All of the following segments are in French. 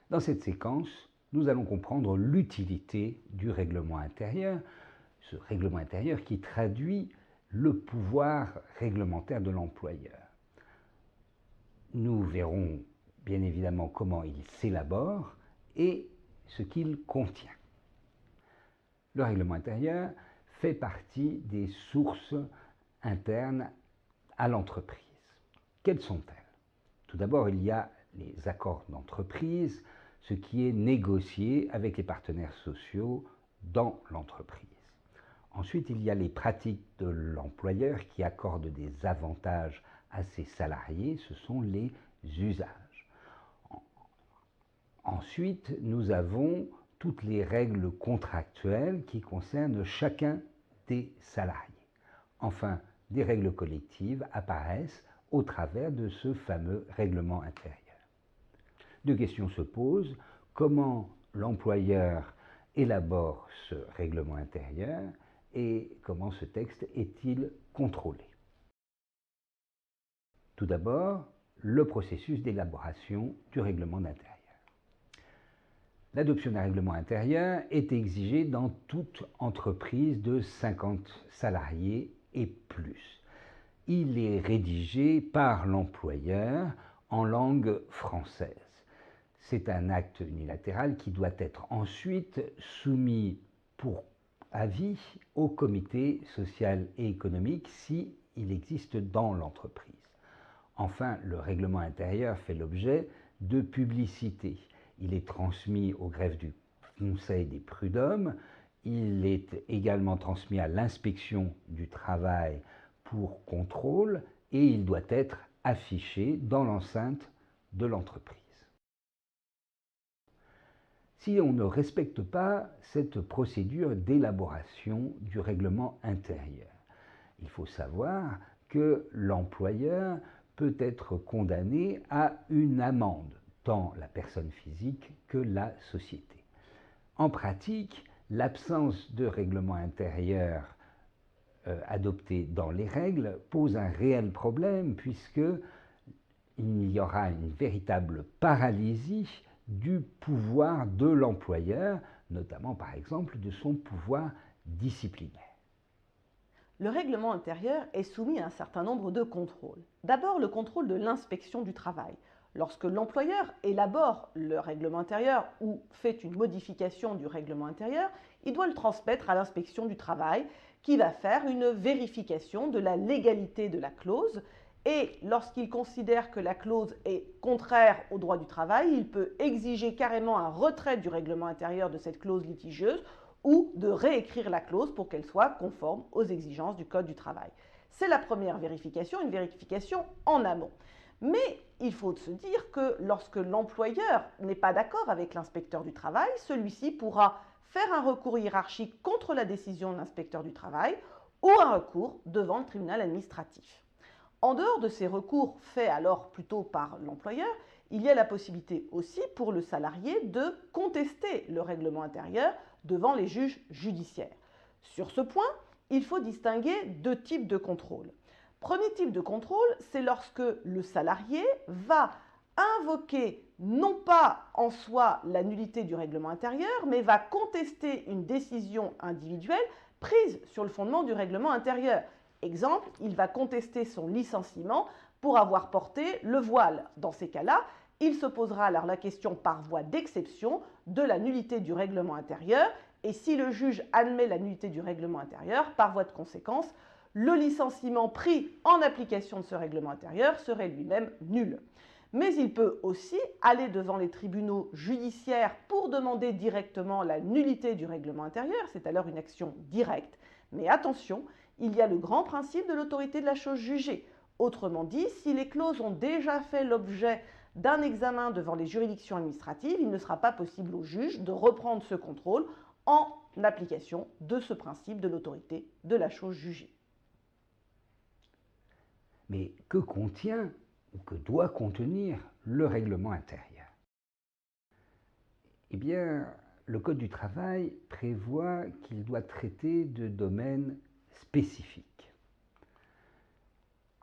Dans cette séquence, nous allons comprendre l'utilité du règlement intérieur, ce règlement intérieur qui traduit le pouvoir réglementaire de l'employeur. Nous verrons bien évidemment comment il s'élabore et ce qu'il contient. Le règlement intérieur fait partie des sources internes à l'entreprise. Quelles sont-elles? Tout d'abord, il y a les accords d'entreprise, ce qui est négocié avec les partenaires sociaux dans l'entreprise. Ensuite, il y a les pratiques de l'employeur qui accordent des avantages à ses salariés, ce sont les usages. Ensuite, nous avons toutes les règles contractuelles qui concernent chacun des salariés. Enfin, des règles collectives apparaissent au travers de ce fameux règlement intérieur. Deux questions se posent. Comment l'employeur élabore ce règlement intérieur et comment ce texte est-il contrôlé? Tout d'abord, le processus d'élaboration du règlement intérieur. L'adoption d'un règlement intérieur est exigée dans toute entreprise de 50 salariés et plus. Il est rédigé par l'employeur en langue française. C'est un acte unilatéral qui doit être ensuite soumis pour avis au comité social et économique s'il existe dans l'entreprise. Enfin, le règlement intérieur fait l'objet de publicité. Il est transmis au greffe du Conseil des prud'hommes, il est également transmis à l'inspection du travail pour contrôle et il doit être affiché dans l'enceinte de l'entreprise. Si on ne respecte pas cette procédure d'élaboration du règlement intérieur, il faut savoir que l'employeur peut être condamné à une amende, tant la personne physique que la société. En pratique, l'absence de règlement intérieur adopté dans les règles pose un réel problème puisque il y aura une véritable paralysie du pouvoir de l'employeur, notamment par exemple de son pouvoir disciplinaire. Le règlement intérieur est soumis à un certain nombre de contrôles. D'abord, le contrôle de l'inspection du travail. Lorsque l'employeur élabore le règlement intérieur ou fait une modification du règlement intérieur, il doit le transmettre à l'inspection du travail qui va faire une vérification de la légalité de la clause et lorsqu'il considère que la clause est contraire au droit du travail, il peut exiger carrément un retrait du règlement intérieur de cette clause litigieuse ou de réécrire la clause pour qu'elle soit conforme aux exigences du Code du travail. C'est la première vérification, une vérification en amont. Mais il faut se dire que lorsque l'employeur n'est pas d'accord avec l'inspecteur du travail, celui-ci pourra faire un recours hiérarchique contre la décision de l'inspecteur du travail ou un recours devant le tribunal administratif. En dehors de ces recours faits alors plutôt par l'employeur, il y a la possibilité aussi pour le salarié de contester le règlement intérieur devant les juges judiciaires. Sur ce point, il faut distinguer deux types de contrôle. Premier type de contrôle, c'est lorsque le salarié va invoquer non pas en soi la nullité du règlement intérieur, mais va contester une décision individuelle prise sur le fondement du règlement intérieur. Exemple, il va contester son licenciement pour avoir porté le voile. Dans ces cas-là, il se posera alors la question par voie d'exception de la nullité du règlement intérieur et si le juge admet la nullité du règlement intérieur, par voie de conséquence, le licenciement pris en application de ce règlement intérieur serait lui-même nul. Mais il peut aussi aller devant les tribunaux judiciaires pour demander directement la nullité du règlement intérieur, c'est alors une action directe. Mais attention, il y a le grand principe de l'autorité de la chose jugée. Autrement dit, si les clauses ont déjà fait l'objet d'un examen devant les juridictions administratives, il ne sera pas possible au juge de reprendre ce contrôle en application de ce principe de l'autorité de la chose jugée. Mais que contient ou que doit contenir le règlement intérieur? Eh bien, le Code du travail prévoit qu'il doit traiter de domaines spécifiques.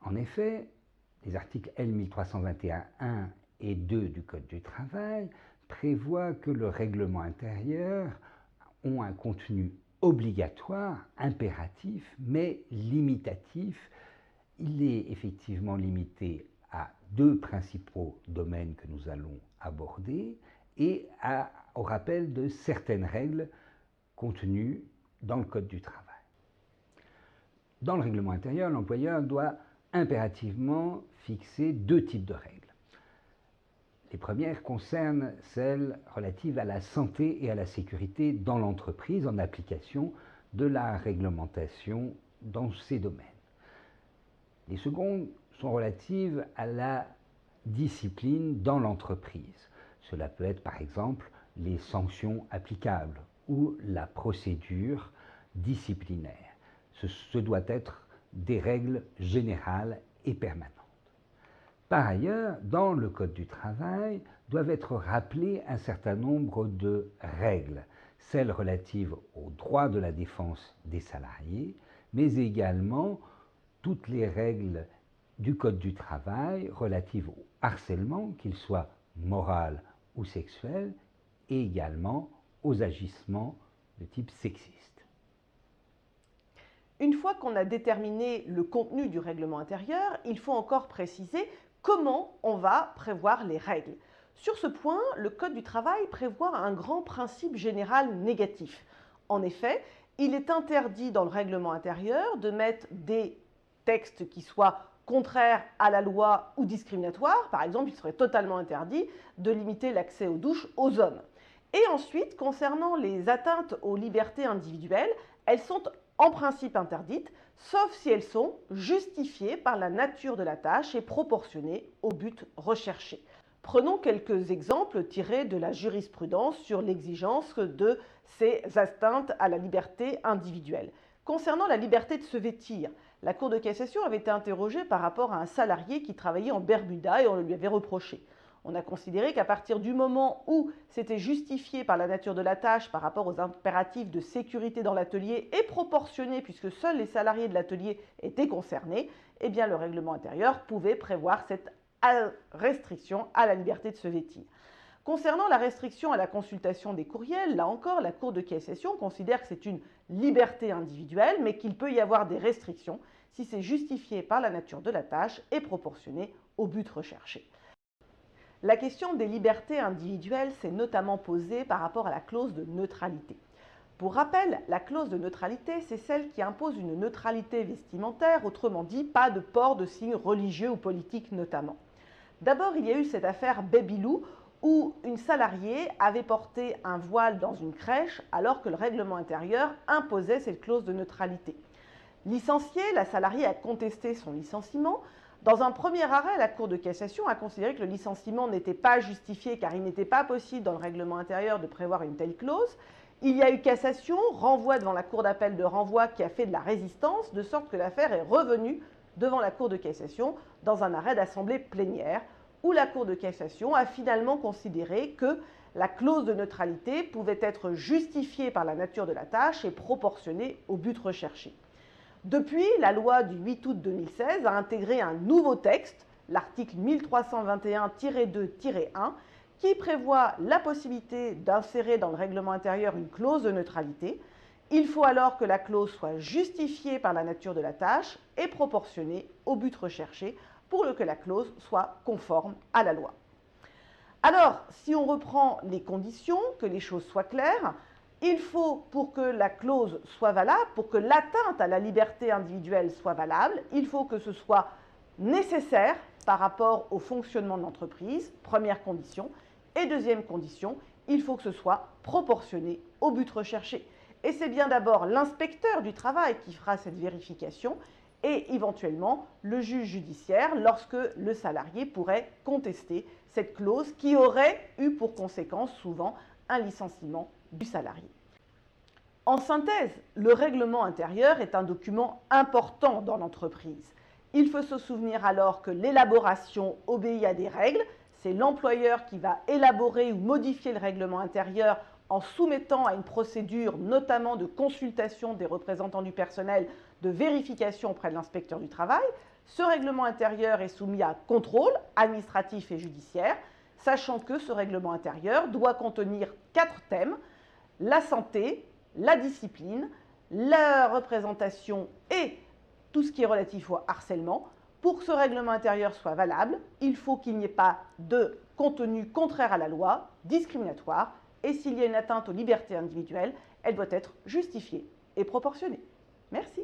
En effet, les articles L 1321-1 et 2 du Code du travail prévoit que le règlement intérieur a un contenu obligatoire, impératif, mais limitatif. Il est effectivement limité à deux principaux domaines que nous allons aborder et au rappel de certaines règles contenues dans le Code du travail. Dans le règlement intérieur, l'employeur doit impérativement fixer deux types de règles. Les premières concernent celles relatives à la santé et à la sécurité dans l'entreprise en application de la réglementation dans ces domaines. Les secondes sont relatives à la discipline dans l'entreprise. Cela peut être par exemple les sanctions applicables ou la procédure disciplinaire. Ce doit être des règles générales et permanentes. Par ailleurs, dans le Code du travail, doivent être rappelées un certain nombre de règles, celles relatives aux droits de la défense des salariés, mais également toutes les règles du Code du travail relatives au harcèlement, qu'il soit moral ou sexuel, et également aux agissements de type sexiste. Une fois qu'on a déterminé le contenu du règlement intérieur, il faut encore préciser comment on va prévoir les règles. Sur ce point, le Code du travail prévoit un grand principe général négatif. En effet, il est interdit dans le règlement intérieur de mettre des textes qui soient contraires à la loi ou discriminatoires. Par exemple, il serait totalement interdit de limiter l'accès aux douches aux hommes. Et ensuite, concernant les atteintes aux libertés individuelles, elles sont en principe interdites, sauf si elles sont justifiées par la nature de la tâche et proportionnées au but recherché. Prenons quelques exemples tirés de la jurisprudence sur l'exigence de ces astreintes à la liberté individuelle. Concernant la liberté de se vêtir, la Cour de cassation avait été interrogée par rapport à un salarié qui travaillait en Bermuda et on le lui avait reproché. On a considéré qu'à partir du moment où c'était justifié par la nature de la tâche par rapport aux impératifs de sécurité dans l'atelier et proportionné puisque seuls les salariés de l'atelier étaient concernés, eh bien le règlement intérieur pouvait prévoir cette restriction à la liberté de se vêtir. Concernant la restriction à la consultation des courriels, là encore, la Cour de cassation considère que c'est une liberté individuelle, mais qu'il peut y avoir des restrictions si c'est justifié par la nature de la tâche et proportionné au but recherché. La question des libertés individuelles s'est notamment posée par rapport à la clause de neutralité. Pour rappel, la clause de neutralité, c'est celle qui impose une neutralité vestimentaire, autrement dit, pas de port de signes religieux ou politiques notamment. D'abord, il y a eu cette affaire Babylou, où une salariée avait porté un voile dans une crèche alors que le règlement intérieur imposait cette clause de neutralité. Licenciée, la salariée a contesté son licenciement. Dans un premier arrêt, la Cour de cassation a considéré que le licenciement n'était pas justifié car il n'était pas possible dans le règlement intérieur de prévoir une telle clause. Il y a eu cassation, renvoi devant la Cour d'appel de renvoi qui a fait de la résistance, de sorte que l'affaire est revenue devant la Cour de cassation dans un arrêt d'assemblée plénière où la Cour de cassation a finalement considéré que la clause de neutralité pouvait être justifiée par la nature de la tâche et proportionnée au but recherché. Depuis, la loi du 8 août 2016 a intégré un nouveau texte, l'article 1321-2-1, qui prévoit la possibilité d'insérer dans le règlement intérieur une clause de neutralité. Il faut alors que la clause soit justifiée par la nature de la tâche et proportionnée au but recherché pour que la clause soit conforme à la loi. Alors, si on reprend les conditions, que les choses soient claires, il faut, pour que la clause soit valable, pour que l'atteinte à la liberté individuelle soit valable, il faut que ce soit nécessaire par rapport au fonctionnement de l'entreprise, première condition. Et deuxième condition, il faut que ce soit proportionné au but recherché. Et c'est bien d'abord l'inspecteur du travail qui fera cette vérification et éventuellement le juge judiciaire lorsque le salarié pourrait contester cette clause qui aurait eu pour conséquence souvent un licenciement du salarié. En synthèse, le règlement intérieur est un document important dans l'entreprise. Il faut se souvenir alors que l'élaboration obéit à des règles. C'est l'employeur qui va élaborer ou modifier le règlement intérieur en soumettant à une procédure, notamment de consultation des représentants du personnel, de vérification auprès de l'inspecteur du travail. Ce règlement intérieur est soumis à contrôle administratif et judiciaire. sachant que ce règlement intérieur doit contenir 4 thèmes: la santé, la discipline, la représentation et tout ce qui est relatif au harcèlement. Pour que ce règlement intérieur soit valable, il faut qu'il n'y ait pas de contenu contraire à la loi, discriminatoire, et s'il y a une atteinte aux libertés individuelles, elle doit être justifiée et proportionnée. Merci.